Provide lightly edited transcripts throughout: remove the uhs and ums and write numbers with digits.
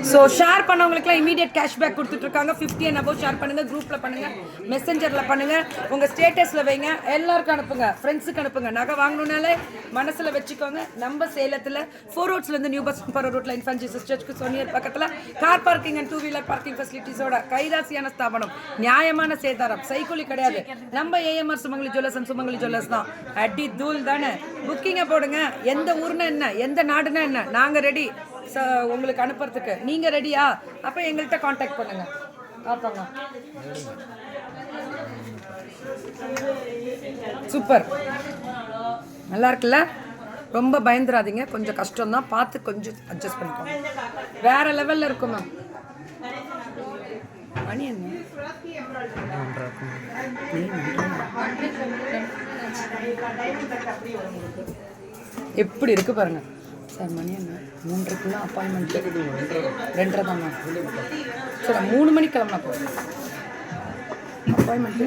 So share பண்ணவங்களுக்குலாம் immediate cashback கொடுத்துட்ருக்காங்க. 50 and above share பண்ணுங்கள், குரூப்பில் பண்ணுங்கள், மெசஞ்சரில் பண்ணுங்கள், உங்கள் ஸ்டேட்டஸில் வைங்க, எல்லாருக்கும் அனுப்புங்க, ஃப்ரெண்ட்ஸுக்கு அனுப்புங்க. நகை வாங்கணுன்னாலே மனசில் வச்சுக்கோங்க. நம்ம சேலத்தில் 4 ரோட்ஸ்லேருந்து நியூ பஸ் போகிற ரோட்டில் இன்ஃபன்ட் ஜீசஸ் சர்ச்சுக்கு சொன்னியர் பக்கத்தில் car parking and two-wheeler parking ஃபெசிலிட்டிஸோட கைராசியான ஸ்தாபனம், நியாயமான சேதாரம், சைக்கிளி கிடையாது. நம்ம AMR Sumangali jewellers and Sumangali jewellers தான். அடி தூள் தானே. புக்கிங்கை போடுங்க. எந்த ஊர்னா என்ன, எந்த நாடுனா என்ன, நாங்கள் ரெடி உங்களுக்கு அனுப்புறதுக்கு. நீங்க ரெடியா? அப்ப எங்கள்கிட்ட காண்டாக்ட் பண்ணுங்க. பார்ப்போங்க. சூப்பர், நல்லா இருக்குல்ல? ரொம்ப பயந்துராதீங்க, கொஞ்சம் கஷ்டம் தான், பார்த்து கொஞ்சம் அட்ஜஸ்ட் பண்ணிக்கோங்க. வேற லெவல்ல இருக்கும் மேம். மணி என்ன? எப்படி இருக்கு பாருங்க சார். மணி என்ன? 3:30 அப்பாயின்மெண்ட். 2:30 தான் மேம். சரி, 3 மணிக்கு கிளம்புனா போதும். அப்பாயின்மெண்ட்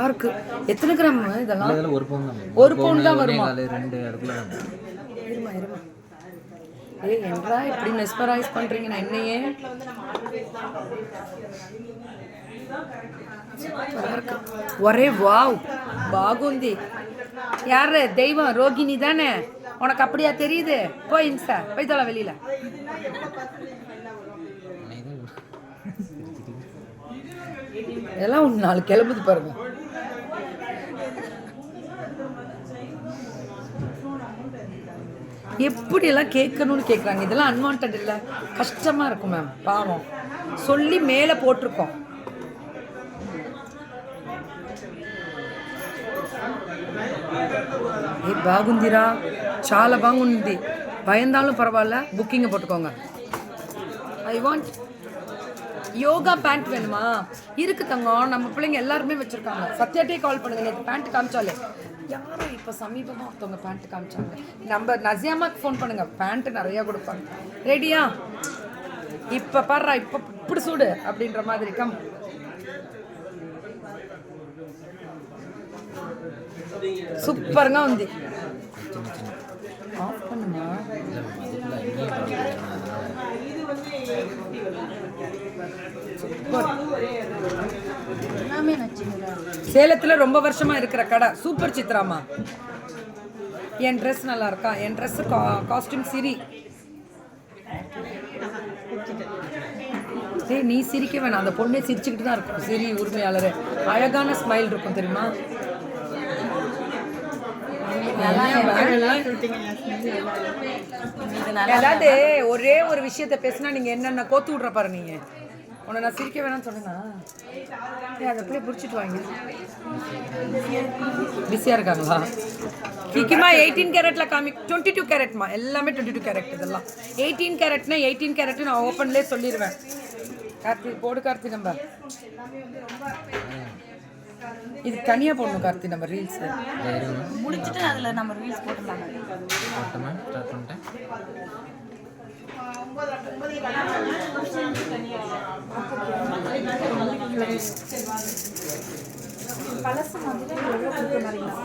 இருக்கு. எத்தனை கிராம் இதெல்லாம்? 1 பவுன் தான் வருமா? இருமா இருமா. ஏய், என்றா இப்படி மெஸ்மரைஸ் பண்றீங்க நான் என்னையே? ஒரே வாவ் பாகுந்தி. யாரு தெய்வம்? ரோகிணி தானே? உனக்கு அப்படியா தெரியுது? போய் இன்சா போய் தோல வெளியில. எல்லாம் 4 கிளம்புது பாருங்க. எப்படியெல்லாம் கேட்கணும்னு கேட்குறாங்க. இதெல்லாம் அன்வான்ட் இல்லை, கஷ்டமாக இருக்கும் மேம். பாவம் சொல்லி மேலே போட்டிருக்கோம். ఏ బాగుందిరా, చాలా బాగుంది. பயந்தாலும் பரவாயில்ல, புக்கிங்கை போட்டுக்கோங்க. ஐ வாண்ட் யோகா பேண்ட் வேணுமா? இருக்கு தங்கம், நம்ம பிள்ளைங்க எல்லாருமே வச்சுருக்காங்க. சத்யாட்டே கால் பண்ணுங்க. நேற்று பேண்ட் காமிச்சாலே யாரும் இப்போ சமீபமாக ஒருத்தவங்க பேண்ட் காமிச்சாங்க. நம்ம நசியாமாக்கு ஃபோன் பண்ணுங்க, பேண்ட்டு நிறையா கொடுப்பாங்க. ரெடியா? இப்போ பாடுறா, இப்போ இப்படி சூடு அப்படின்ற மாதிரி. கம். சூப்பருங்க ఉంది. ஆஃப் பண்ணுமா? சேலத்தில் ரொம்ப வருஷமா இருக்கிற கடை. சூப்பர் சித்ராமா. என் ட்ரெஸ் நல்லா இருக்கா? என் ட்ரெஸ் காஸ்டியூம் சிரி. ஏய், நீ சிரிக்க வேணாம், அந்த பொண்ணே சிரிச்சுக்கிட்டு தான் இருக்கும். சிரி உரிமையாளர். அழகான ஸ்மைல் இருக்கும் தெரியுமா? அதாவது ஒரே ஒரு விஷயத்த பேசினா நீங்க என்னென்ன கோத்து விட்ற பாரு. நீங்க உன்னை நான் சிரிக்க வேணாம்னு சொன்னேன்னா அதை அப்படியே பிடிச்சிட்டு வாங்க. பிஸியா இருக்காங்களா? கிக்கிமா 18 கேரட்ல காமி. 22 கேரட்மா, எல்லாமே 22 கேரட். இதெல்லாம் 18 கேரட்னா 18 கேரட் நான் ஓப்பன்லேயே சொல்லிடுவேன். கார்த்தி போடு. கார்த்தி நம்பர் இது தனியாக போடணும். கார்த்தி நம்ம ரீல்ஸ் முடிச்சுட்டு அதில் நம்ம ரீல்ஸ் போட்டுடலாம். பழசு மாதிரி எவ்வளோ கொடுக்க மாதிரிங்களா?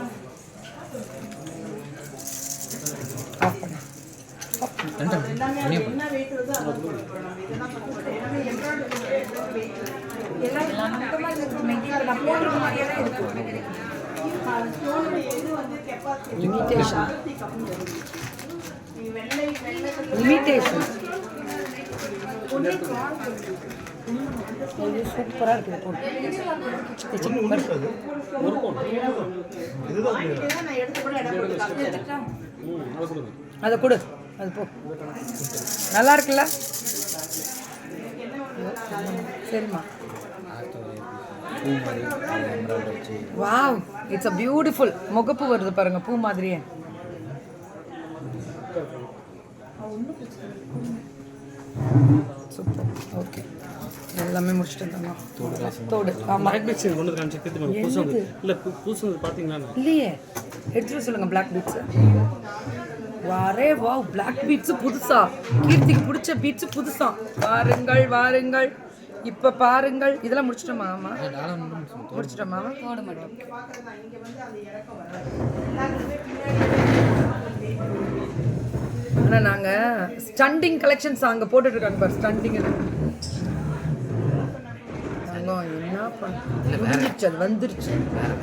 சூப்பரா இருக்கு. அதை கொடு, அது போ. நல்லா இருக்குல்ல? சரிம்மா. Wow, it's a beautiful. முகப்பு வருது பாருங்க, பூ மாதிரியே. சூப்பர். ஓகே, எல்லாமே முடிச்சிட்டு தோடு. ஆமா, இல்லையே, எடுத்துட்டு சொல்லுங்க. Black beads. வாரே வாவ், பிளாக் பீட்ஸ் புதுசா. கீர்த்திக்கு பிடிச்ச பீட்ஸ் புதுசா. வாருங்கள் வாருங்கள். இப்போ பாருங்கள் இதெல்லாம் முடிச்சிட்டோமா? ஆமா முடிச்சிட்டோமா? போட மாட்டோம். ஆனால் நாங்கள் ஸ்டண்டிங் கலெக்ஷன்ஸ் அங்கே போட்டுட்ருக்காங்க பாரு ஸ்டண்டிங். என்ன வந்துருச்சு அது வந்துருச்சு.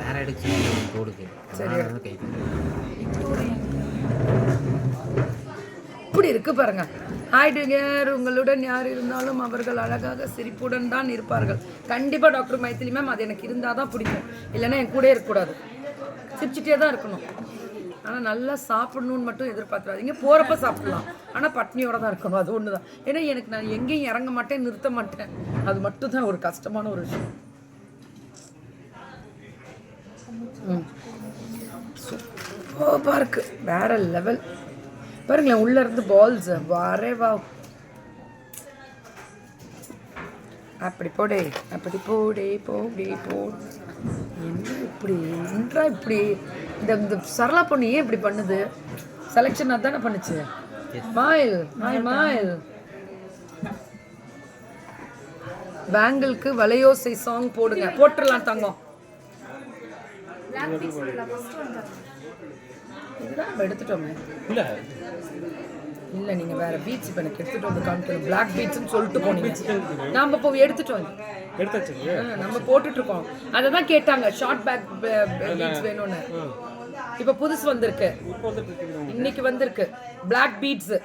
வேற அடிச்சு போடுது. சரி கை இப்படி இருக்கு பாருங்க. ஆயிடுங்கர் உங்களுடன் யார் இருந்தாலும் அவர்கள் அழகாக சிரிப்புடன் தான் இருப்பார்கள். கண்டிப்பாக டாக்டர் மைத்திலி மேம் அது எனக்கு இருந்தால் தான் பிடிக்கும், இல்லைன்னா என் கூட இருக்கக்கூடாது, சிரிச்சுட்டே தான் இருக்கணும். ஆனால் நல்லா சாப்பிடணும்னு மட்டும் எதிர்பார்த்துறாதீங்க. போகிறப்ப சாப்பிடலாம், ஆனால் பட்னியோட தான் இருக்கணும். அது ஒன்று தான். ஏன்னா எனக்கு நான் எங்கேயும் இறங்க மாட்டேன், நிறுத்த மாட்டேன். அது மட்டும் தான் ஒரு கஷ்டமான ஒரு விஷயம். சூப்பராக இருக்கு, வேற லெவல். பாருங்களேன் உள்ள இருந்து பால்ஸ் வாரே வா. அப்படி போடே அப்படி போடே போடே போடு. என்ன இப்படி என்றா இப்படி இந்த சரளா பொண்ணு ஏன் இப்படி பண்ணுது? செலெக்ஷன் அதானே பண்ணுச்சு. மாயில் மாயில் பேங்கிளுக்கு வலையோசை சாங் போடுங்க. போட்டுடலாம் தங்கம். இதுதான் நம்ம எடுத்துட்டோமே. இல்லை நீங்கள் வேற பீட்ஸ் இப்போ எனக்கு எடுத்துகிட்டு வந்து காமிக்கணும். பிளாக் பீட்ஸ்ன்னு சொல்லிட்டு போனீங்க. நாம் இப்போ எடுத்துட்டோம், நம்ம போட்டுட்ருக்கோம். அதை தான் கேட்டாங்க, ஷார்ட் பேக் பீட்ஸ் வேணும்னு. இப்போ புதுசு வந்திருக்கு, இன்னைக்கு வந்திருக்கு பிளாக் பீட்ஸு.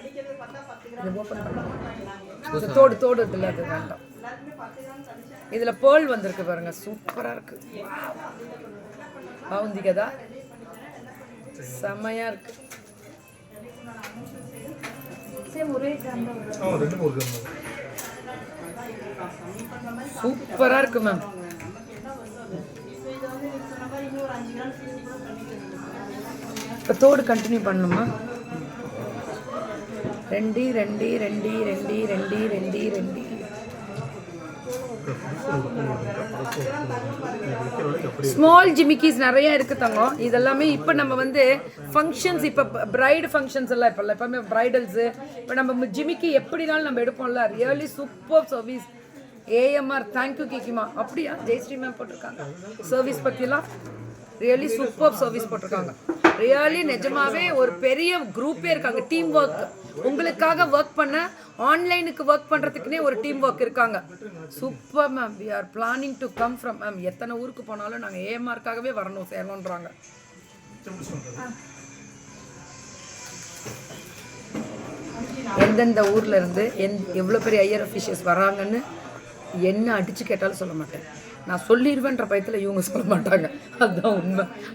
தோடு தோடு இல்லை, அது வேண்டாம். இதில் பேர்ல் வந்திருக்கு பாருங்க, சூப்பராக இருக்கு. பாவுந்தி கதா செம்மையா இருக்கு. சூப்பரா இருக்கு மேம். இப்போ தோடு கண்டினியூ பண்ணணுமா? ரெண்டி ரெண்டி ரெண்டி ரெண்டி ரெண்டி ரெண்டி ரெண்டி. ஸ்மால் ஜிமிக்கிஸ் நிறைய இருக்கு தங்கம். இதெல்லாமே இப்போ நம்ம வந்து ஃபங்க்ஷன்ஸ், இப்போ பிரைடு ஃபங்க்ஷன்ஸ் எல்லாம் இப்போ எப்பவுமே பிரைடல்ஸு. இப்போ நம்ம ஜிமிக்கி எப்படினாலும் நம்ம எடுப்போம்ல. Really super service. AMR thank you கேக்கிமா. அப்படியா ஜெயஸ்ரீ மேம் போட்டிருக்காங்க சர்வீஸ் பற்றிலாம். ரியலி சூப்பர் சர்வீஸ் போட்டிருக்காங்க. ரியலி நிஜமாவே ஒரு பெரிய குரூப்பே இருக்காங்க. டீம் ஒர்க் உங்களுக்காக ஒர்க் பண்ண, ஆன்லைனுக்கு ஒர்க் பண்ணுறதுக்குனே ஒரு டீம் ஒர்க் இருக்காங்க. Super ma'am. We are planning to come from ma'am. எத்தனை ஊருக்கு போனாலும் நாங்கள் ஏஎம்ஆருக்காகவே வரணும் சேரணுன்றாங்க. எந்தெந்த ஊரில் இருந்து எவ்வளோ பெரிய ஐயர் அஃபிஷியல்ஸ் வராங்கன்னு என்ன அடித்து கேட்டாலும் சொல்ல மாட்டேன். நான் சொல்லிடுவேன்ற பயத்தில் இவங்க சொல்ல மாட்டாங்க. அதுதான் உண்மை.